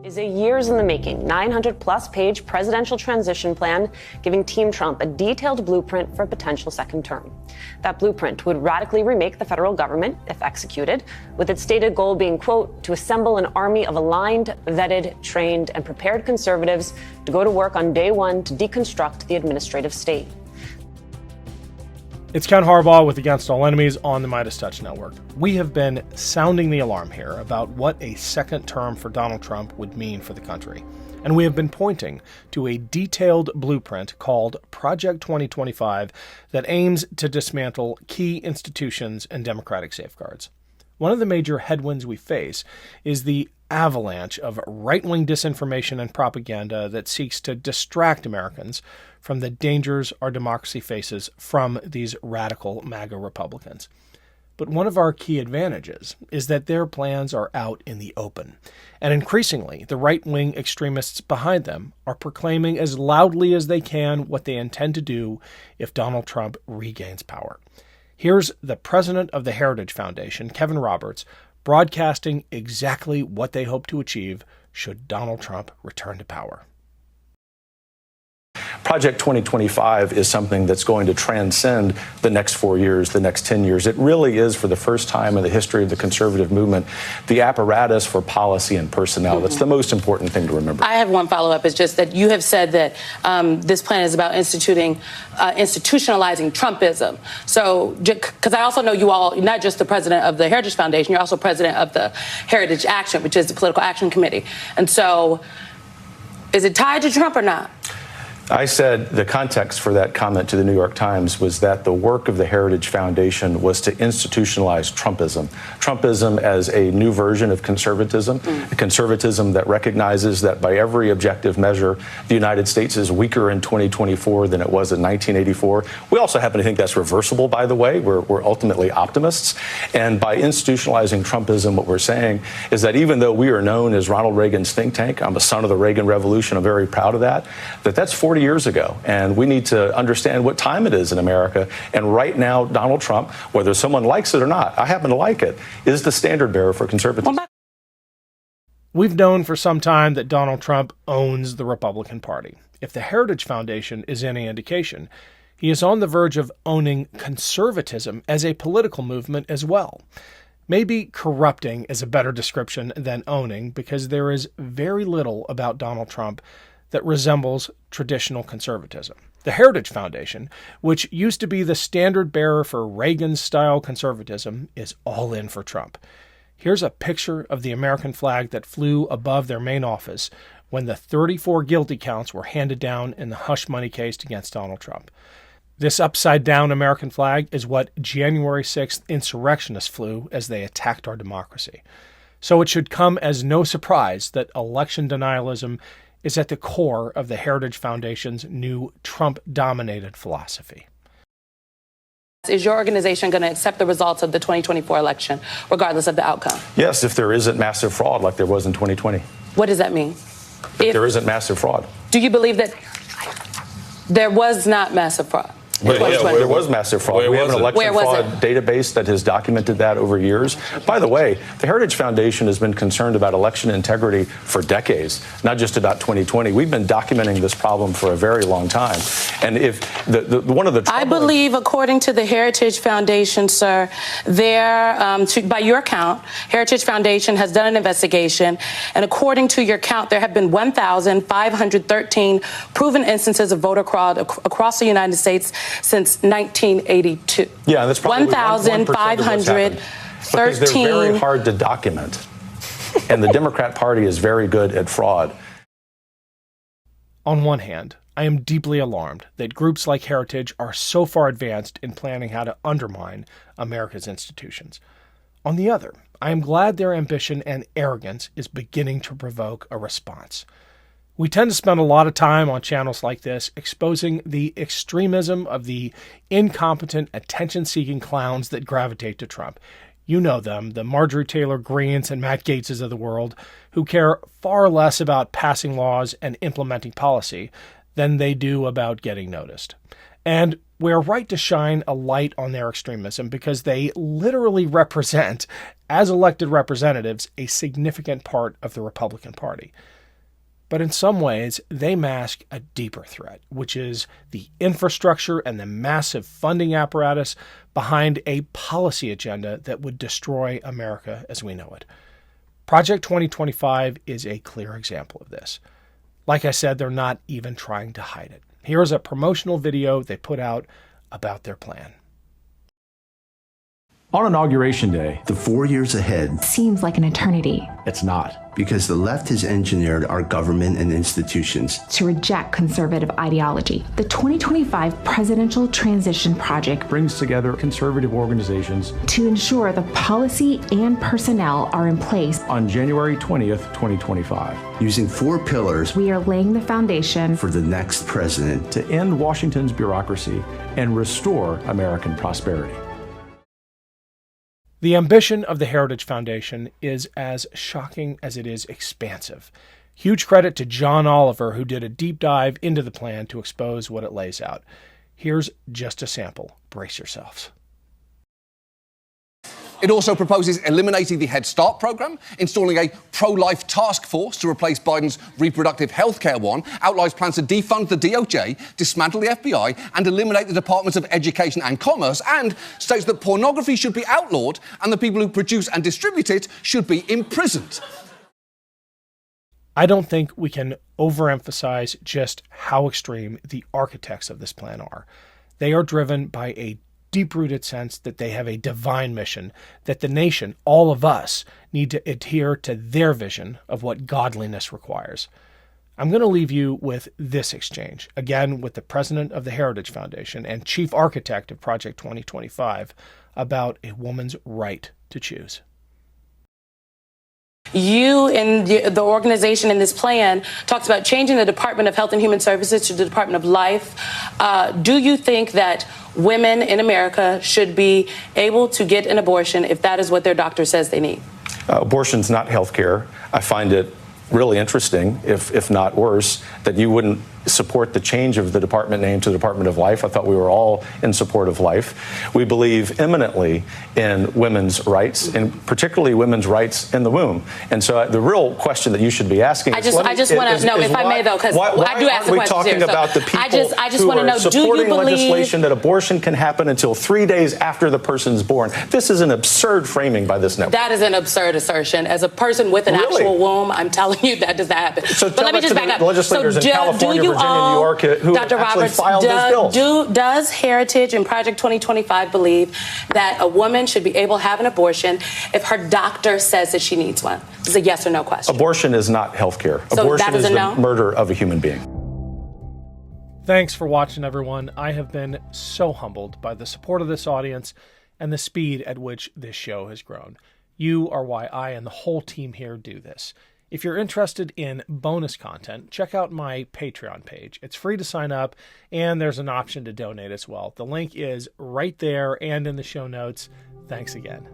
Is a years in the making 900-plus page presidential transition plan giving Team Trump a detailed blueprint for a potential second term. That blueprint would radically remake the federal government, if executed, with its stated goal being, quote, to assemble an army of aligned, vetted, trained, and prepared conservatives to go to work on day one to deconstruct the administrative state. It's Ken Harbaugh with Against All Enemies on the Midas Touch Network. We have been sounding the alarm here about what a second term for Donald Trump would mean for the country. And we have been pointing to a detailed blueprint called Project 2025 that aims to dismantle key institutions and democratic safeguards. One of the major headwinds we face is the avalanche of right-wing disinformation and propaganda that seeks to distract Americans from the dangers our democracy faces from these radical MAGA Republicans. But one of our key advantages is that their plans are out in the open. And increasingly, the right-wing extremists behind them are proclaiming as loudly as they can what they intend to do if Donald Trump regains power. Here's the president of the Heritage Foundation, Kevin Roberts, broadcasting exactly what they hope to achieve should Donald Trump return to power. Project 2025 is something that's going to transcend the next 4 years, the next 10 years. It really is, for the first time in the history of the conservative movement, the apparatus for policy and personnel. That's the most important thing to remember. I have one follow-up. It's just that you have said that this plan is about institutionalizing Trumpism. So, because I also know you all, not just the president of the Heritage Foundation, you're also president of the Heritage Action, which is the political action committee. And so, is it tied to Trump or not? I said the context for that comment to the New York Times was that the work of the Heritage Foundation was to institutionalize Trumpism. Trumpism as a new version of conservatism, a conservatism that recognizes that by every objective measure, the United States is weaker in 2024 than it was in 1984. We also happen to think that's reversible, by the way. We're ultimately optimists. And by institutionalizing Trumpism, what we're saying is that even though we are known as Ronald Reagan's think tank, I'm a son of the Reagan Revolution, I'm very proud of that, that's 40 years ago, and we need to understand what time it is in America. And right now, Donald Trump, whether someone likes it or not, I happen to like it, is the standard bearer for conservatism. We've known for some time that Donald Trump owns the Republican Party. If the Heritage Foundation is any indication, he is on the verge of owning conservatism as a political movement as well. Maybe corrupting is a better description than owning, because there is very little about Donald Trump that resembles traditional conservatism. The Heritage Foundation, which used to be the standard bearer for Reagan-style conservatism, is all in for Trump. Here's a picture of the American flag that flew above their main office when the 34 guilty counts were handed down in the hush money case against Donald Trump. This upside-down American flag is what January 6th insurrectionists flew as they attacked our democracy. So it should come as no surprise that election denialism is at the core of the Heritage Foundation's new Trump-dominated philosophy. Is your organization going to accept the results of the 2024 election, regardless of the outcome? Yes, if there isn't massive fraud like there was in 2020. What does that mean? If there isn't massive fraud. Do you believe that there was not massive fraud? There was massive fraud. We have an election fraud database that has documented that over years. By the way, the Heritage Foundation has been concerned about election integrity for decades, not just about 2020. We've been documenting this problem for a very long time. And if one of the I believe, according to the Heritage Foundation, sir, by your count, Heritage Foundation has done an investigation, and according to your count, there have been 1,513 proven instances of voter fraud across the United States since 1982. Yeah, that's probably 1,513. Because they're very hard to document. And the Democrat Party is very good at fraud. On one hand, I am deeply alarmed that groups like Heritage are so far advanced in planning how to undermine America's institutions. On the other, I am glad their ambition and arrogance is beginning to provoke a response. We tend to spend a lot of time on channels like this exposing the extremism of the incompetent, attention-seeking clowns that gravitate to Trump. You know them, the Marjorie Taylor Greenes and Matt Gaetzes of the world, who care far less about passing laws and implementing policy than they do about getting noticed. And we're right to shine a light on their extremism because they literally represent, as elected representatives, a significant part of the Republican Party. But in some ways, they mask a deeper threat, which is the infrastructure and the massive funding apparatus behind a policy agenda that would destroy America as we know it. Project 2025 is a clear example of this. Like I said, they're not even trying to hide it. Here's a promotional video they put out about their plan. On Inauguration Day, the 4 years ahead seems like an eternity. It's not. Because the left has engineered our government and institutions to reject conservative ideology. The 2025 Presidential Transition Project brings together conservative organizations to ensure the policy and personnel are in place. On January 20th, 2025. Using 4 pillars, we are laying the foundation for the next president to end Washington's bureaucracy and restore American prosperity. The ambition of the Heritage Foundation is as shocking as it is expansive. Huge credit to John Oliver, who did a deep dive into the plan to expose what it lays out. Here's just a sample. Brace yourselves. It also proposes eliminating the Head Start program, installing a pro-life task force to replace Biden's reproductive health care one, outlines plans to defund the DOJ, dismantle the FBI, and eliminate the Departments of Education and Commerce, and states that pornography should be outlawed and the people who produce and distribute it should be imprisoned. I don't think we can overemphasize just how extreme the architects of this plan are. They are driven by a deep-rooted sense that they have a divine mission, that the nation, all of us, need to adhere to their vision of what godliness requires. I'm going to leave you with this exchange, again with the president of the Heritage Foundation and chief architect of Project 2025, about a woman's right to choose. You and the organization in this plan talks about changing the Department of Health and Human Services to the Department of Life. Do you think that women in America should be able to get an abortion if that is what their doctor says they need? Abortion's not health care. I find it really interesting, if not worse, that you wouldn't support the change of the department name to the Department of Life. I thought we were all in support of life. We believe eminently in women's rights, and particularly women's rights in the womb. And so the real question that you should be asking I just want to know, if I may, though, because I do ask the questions talking here, about the people I just who want to are know, do you supporting believe legislation that abortion can happen until 3 days after the person's born? This is an absurd framing by this network. That is an absurd assertion. As a person with an actual womb, I'm telling you that does not happen. So but let me just back up. Legislators in California, Virginia, New York, who Dr. actually Roberts, filed those bills. Does Heritage and Project 2025 believe that a woman should be able to have an abortion if her doctor says that she needs one? This is a yes or no question. Abortion is not health care. So abortion is the no? murder of a human being. Thanks for watching, everyone. I have been so humbled by the support of this audience and the speed at which this show has grown. You are why I and the whole team here do this. If you're interested in bonus content, check out my Patreon page. It's free to sign up, and there's an option to donate as well. The link is right there and in the show notes. Thanks again.